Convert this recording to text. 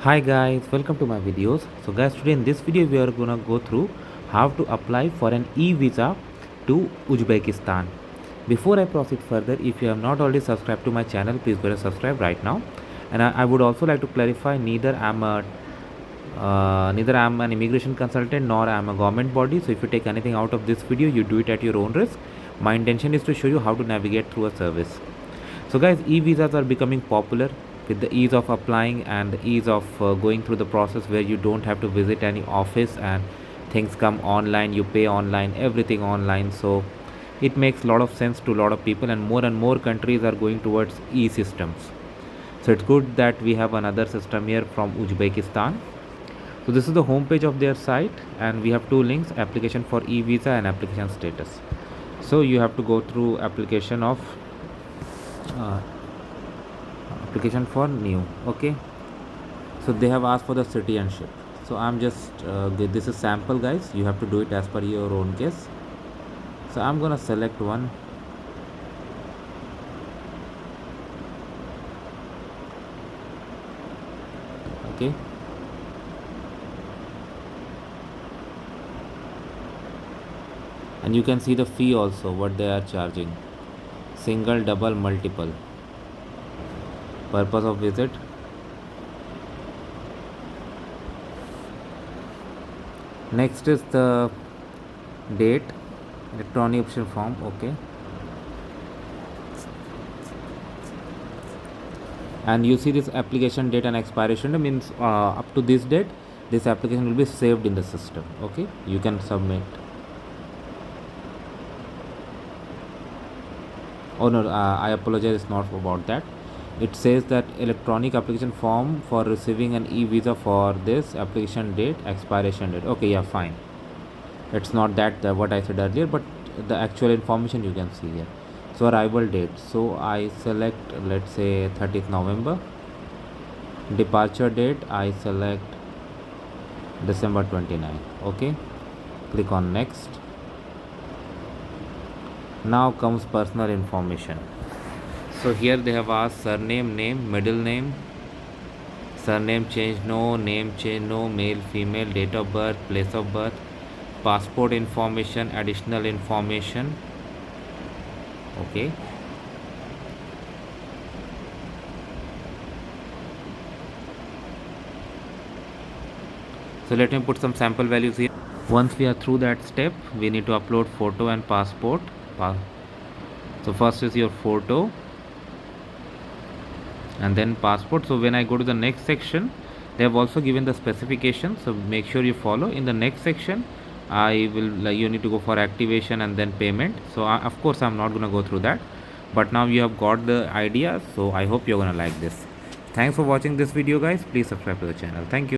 Hi guys, welcome to my videos. So guys, today in this video we are gonna go through how to apply for an e-visa to Uzbekistan. Before I proceed further, if you have not already subscribed to my channel, please go and subscribe right now. And I would also like to clarify, neither I'm an immigration consultant nor I'm a government body. So if you take anything out of this video, you do it at your own risk. My intention is to show you how to navigate through a service. So guys, e-visas are becoming popular with the ease of applying and the ease of going through the process where you don't have to visit any office and things come online, you pay online, everything online. So it makes a lot of sense to a lot of people, and more countries are going towards e-systems. So it's good that we have another system here from Uzbekistan. So this is the home page of their site, and we have two links: application for e-visa and application status. So you have to go through uh, application for new. Okay, so they have asked for the citizenship. So I'm just this is sample, guys. You have to do it as per your own case. So I'm gonna select one. Okay, and you can see the fee also, what they are charging: single, double, multiple. Purpose of visit: next is the date, electronic option form. Okay, and you see this application date and expiration date means up to this date this application will be saved in the system. Okay, you can submit. Oh no, I apologize, it's not about that. It says that electronic application form for receiving an e-visa for this application date, expiration date. Okay, yeah, fine. It's not that what I said earlier, but the actual information you can see here. So arrival date, so I select, let's say, 30th November. Departure date, I select December 29. Okay, click on next. Now comes personal information. So here they have asked surname, name, middle name, surname change no, name change no, male, female, date of birth, place of birth, passport information, additional information. Okay, so let me put some sample values here. Once we are through that step, we need to upload photo and passport. So first is your photo and then passport. So when I go to the next section, they have also given the specifications, so make sure you follow. In the next section, I will you need to go for activation and then payment. So of course I'm not going to go through that, but now you have got the idea. So I hope you're going to like this. Thanks for watching this video, guys. Please subscribe to the channel. Thank you.